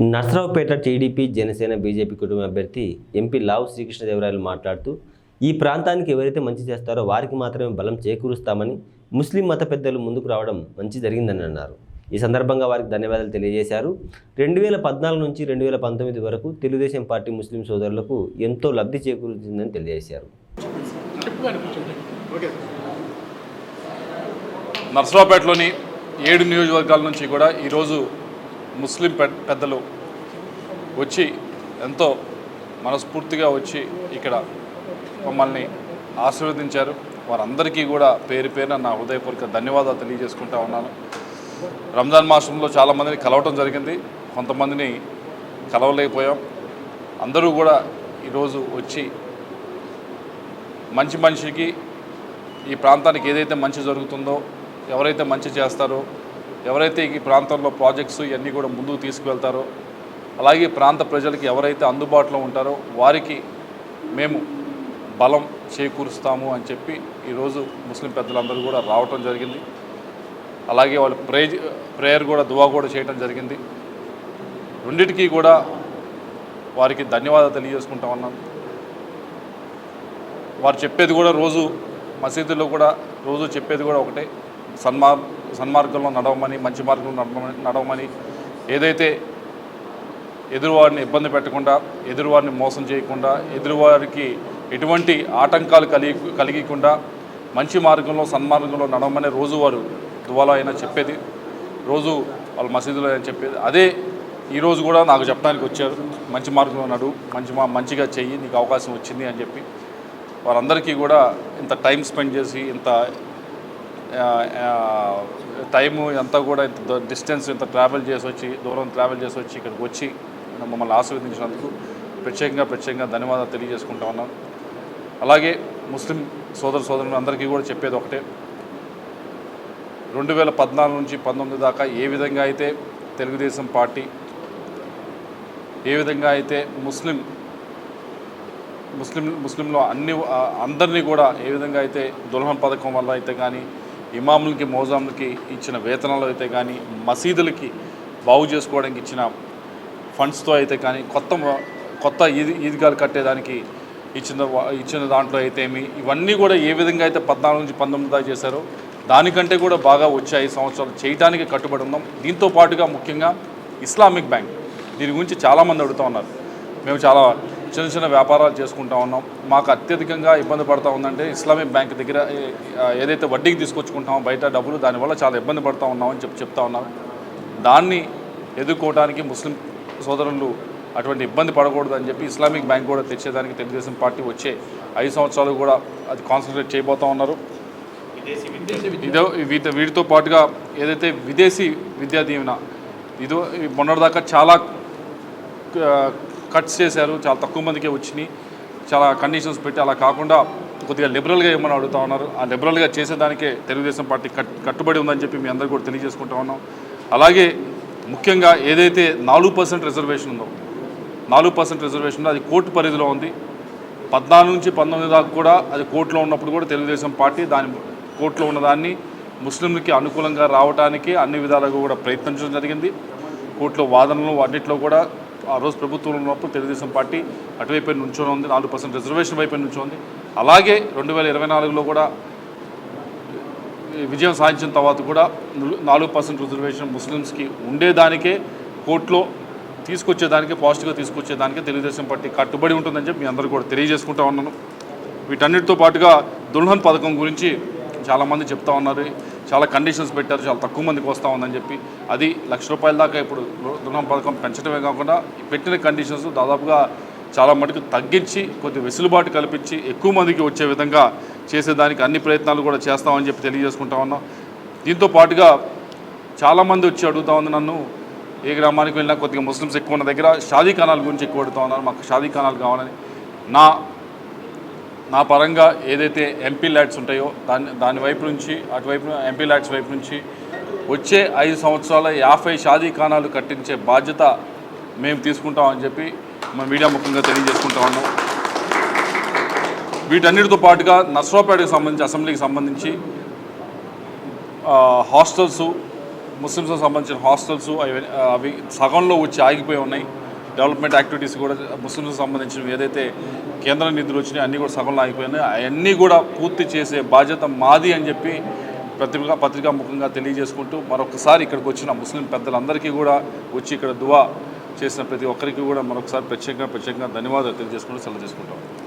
Narasaraopet TDP Janasena BJP కుటుంబ అభ్యర్థి MP లావు శ్రీకృష్ణదేవరాయలు మాట్లాడుతూ ఈ ప్రాంతానికి ఎవరైతే మంచి చేస్తారో వారికి మాత్రమే బలం చేకూరుస్తామని ముస్లిం మత పెద్దలు ముందుకు రావడం మంచి జరిగిందని అన్నారు. ఈ సందర్భంగా వారికి ధన్యవాదాలు తెలియజేశారు. 2014 నుంచి 2019 వరకు తెలుగుదేశం పార్టీ ముస్లిం సోదరులకు ఎంతో లబ్ధి చేకూరుతుందని తెలియజేశారు. నర్సరావుపేటలోని 7 నియోజకవర్గాల నుంచి కూడా ఈరోజు ముస్లిం పెద్దలు వచ్చి ఎంతో మనస్ఫూర్తిగా వచ్చి ఇక్కడ మమ్మల్ని ఆశీర్వదించారు. వారందరికీ కూడా పేరు పేరున నా హృదయపూర్వక ధన్యవాదాలు తెలియజేసుకుంటా ఉన్నాను. రంజాన్ మాసంలో చాలామందిని కలవటం జరిగింది, కొంతమందిని కలవలేకపోయాం. అందరూ కూడా ఈరోజు వచ్చి మంచి మనిషికి ఈ ప్రాంతానికి ఏదైతే మంచి జరుగుతుందో, ఎవరైతే మంచి చేస్తారో, ఎవరైతే ఈ ప్రాంతంలో ప్రాజెక్ట్స్ ఇవన్నీ కూడా ముందుకు తీసుకువెళ్తారో, అలాగే ప్రాంత ప్రజలకి ఎవరైతే అందుబాటులో ఉంటారో వారికి మేము బలం చేకూరుస్తాము అని చెప్పి ఈరోజు ముస్లిం పెద్దలందరూ కూడా రావటం జరిగింది. అలాగే వాళ్ళు ప్రేయర్ కూడా దువా కూడా చేయడం జరిగింది. రెండిటికీ కూడా వారికి ధన్యవాదాలు తెలియజేసుకుంటా ఉన్నాను. వారు చెప్పేది కూడా రోజు మసీదుల్లో కూడా రోజు చెప్పేది కూడా ఒకటే, సన్మార్గంలో నడవమని, మంచి మార్గంలో నడవమని, ఏదైతే ఎదురువారిని ఇబ్బంది పెట్టకుండా, ఎదురువారిని మోసం చేయకుండా, ఎదురువారికి ఎటువంటి ఆటంకాలు కలిగకుండా మంచి మార్గంలో సన్మార్గంలో నడవమని రోజు వారు దువాలో అయినా చెప్పేది, రోజు వాళ్ళ మసీదులో అయినా చెప్పేది. అదే ఈరోజు కూడా నాకు చెప్పడానికి వచ్చారు, మంచి మార్గంలో నడువు, మంచిగా చెయ్యి, నీకు అవకాశం వచ్చింది అని చెప్పి. వారందరికీ కూడా ఇంత టైం స్పెండ్ చేసి, ఇంత టైము అంతా కూడా ఇంత డిస్టెన్స్ ఇంత దూరం ట్రావెల్ చేసి వచ్చి ఇక్కడికి వచ్చి మమ్మల్ని ఆశీర్వదించినందుకు ప్రత్యేకంగా ధన్యవాదాలు తెలియజేసుకుంటా ఉన్నాను. అలాగే ముస్లిం సోదరులు అందరికీ కూడా చెప్పేది ఒకటే, 2014 నుంచి 2019 దాకా ఏ విధంగా అయితే తెలుగుదేశం పార్టీ ఏ విధంగా అయితే ముస్లింలో అందరినీ కూడా ఏ విధంగా అయితే దుల్హన్ పథకం వల్ల అయితే కానీ, ఇమాములకి మోజాములకి ఇచ్చిన వేతనాలు అయితే కానీ, మసీదులకి బాగు చేసుకోవడానికి ఇచ్చిన ఫండ్స్తో అయితే కానీ, కొత్త ఈద్గాలు కట్టేదానికి ఇచ్చిన దాంట్లో అయితే ఇవన్నీ కూడా ఏ విధంగా అయితే 14 నుంచి 19 దాకా చేశారో దానికంటే కూడా బాగా వచ్చే 5 సంవత్సరాలు చేయడానికి కట్టుబడి ఉన్నాం. దీంతో పాటుగా ముఖ్యంగా ఇస్లామిక్ బ్యాంక్, దీని గురించి చాలామంది అడుగుతూ ఉన్నారు. మేము చాలా చిన్న వ్యాపారాలు చేసుకుంటా ఉన్నాం, మాకు అత్యధికంగా ఇబ్బంది పడుతూ ఉందంటే ఇస్లామిక్ బ్యాంక్ దగ్గర ఏదైతే వడ్డీకి తీసుకొచ్చుకుంటామో బయట డబ్బులు, దానివల్ల చాలా ఇబ్బంది పడుతూ ఉన్నామని చెప్తా ఉన్నారు. దాన్ని ఎదుర్కోవడానికి ముస్లిం సోదరులు అటువంటి ఇబ్బంది పడకూడదు అని చెప్పి ఇస్లామిక్ బ్యాంక్ కూడా తెచ్చేదానికి తెలుగుదేశం పార్టీ వచ్చే 5 సంవత్సరాలు కూడా అది కాన్సన్ట్రేట్ చేయబోతూ ఉన్నారు. వీటితో పాటుగా ఏదైతే విదేశీ విద్యా దీవెన మొన్నటిదాకా చాలా కట్స్ చేశారు, చాలా తక్కువ మందికే వచ్చినాయి, చాలా కండిషన్స్ పెట్టి, అలా కాకుండా కొద్దిగా లిబరల్గా ఏమని అడుగుతూ ఉన్నారు. ఆ లిబరల్గా చేసేదానికే తెలుగుదేశం పార్టీ కట్టుబడి ఉందని చెప్పి మీ అందరూ కూడా తెలియజేసుకుంటా ఉన్నాం. అలాగే ముఖ్యంగా ఏదైతే 4% రిజర్వేషన్ ఉందో, 4% రిజర్వేషన్ ఉందో అది కోర్టు పరిధిలో ఉంది. 14 నుంచి 19 దాకా కూడా అది కోర్టులో ఉన్నప్పుడు కూడా తెలుగుదేశం పార్టీ కోర్టులో ఉన్నదాన్ని ముస్లింలకి అనుకూలంగా రావడానికి అన్ని విధాలుగా కూడా ప్రయత్నించడం జరిగింది. కోర్టులో వాదనలు అన్నింటిలో కూడా ఆ రోజు ప్రభుత్వంలో ఉన్నప్పుడు తెలుగుదేశం పార్టీ అటువైపు నుంచొని ఉంది, 4% రిజర్వేషన్ వైపు నుంచోంది. అలాగే 2024లో కూడా విజయం సాధించిన తర్వాత కూడా 4% రిజర్వేషన్ ముస్లిమ్స్కి ఉండేదానికే కోర్టులో పాజిటివ్గా తీసుకొచ్చేదానికే తెలుగుదేశం పార్టీ కట్టుబడి ఉంటుందని చెప్పి మీ అందరూ కూడా తెలియజేసుకుంటా ఉన్నాను. వీటన్నిటితో పాటుగా దుల్హన్ పథకం గురించి చాలామంది చెప్తా ఉన్నారు, చాలా కండిషన్స్ పెట్టారు, చాలా తక్కువ మందికి వస్తూ ఉందని చెప్పి. అది ₹1,00,000 దాకా ఇప్పుడు దుల్హన్ పథకం పెంచడమే కాకుండా పెట్టిన కండిషన్స్ దాదాపుగా చాలా మటుకు తగ్గించి కొద్ది వెసులుబాటు కల్పించి ఎక్కువ మందికి వచ్చే విధంగా చేసేదానికి అన్ని ప్రయత్నాలు కూడా చేస్తామని చెప్పి తెలియజేసుకుంటా ఉన్నాం. దీంతో పాటుగా చాలామంది వచ్చి అడుగుతూ ఉంది నన్ను, ఏ గ్రామానికి వెళ్ళినా కొద్దిగా ముస్లిమ్స్ ఎక్కువ ఉన్న దగ్గర షాదీ ఖానాల గురించి ఎక్కువ అడుగుతూ ఉన్నారు, మాకు షాదీ ఖానాలు కావాలని. నా పరంగా ఏదైతే ఎంపీ ల్యాడ్స్ ఉంటాయో దాని వైపు నుంచి, అటువైపు ఎంపీ ల్యాడ్స్ వైపు నుంచి వచ్చే 5 సంవత్సరాల 50 షాదీ ఖానాలు కట్టించే బాధ్యత మేము తీసుకుంటామని చెప్పి మన మీడియా ముఖ్యంగా తెలియజేసుకుంటా ఉన్నాం. వీటన్నిటితో పాటుగా నర్సరావుపేటకు సంబంధించి, అసెంబ్లీకి సంబంధించి హాస్టల్స్ ముస్లిమ్స్కి సంబంధించిన హాస్టల్స్ అవి సగంలో వచ్చి ఆగిపోయి ఉన్నాయి. డెవలప్మెంట్ యాక్టివిటీస్ కూడా ముస్లిమ్స్కి సంబంధించినవి ఏదైతే కేంద్ర నిధులు వచ్చినాయి అన్నీ కూడా సగంలో ఆగిపోయినాయి. అవన్నీ కూడా పూర్తి చేసే బాధ్యత మాది అని చెప్పి పత్రికా ముఖంగా తెలియజేసుకుంటూ మరొకసారి ఇక్కడికి వచ్చిన ముస్లిం పెద్దలందరికీ కూడా వచ్చి ఇక్కడ దువా చేసిన ప్రతి ఒక్కరికి కూడా మరొకసారి ప్రత్యేకంగా ధన్యవాదాలు తెలియజేసుకుంటూ సెలవు చేసుకుంటాం.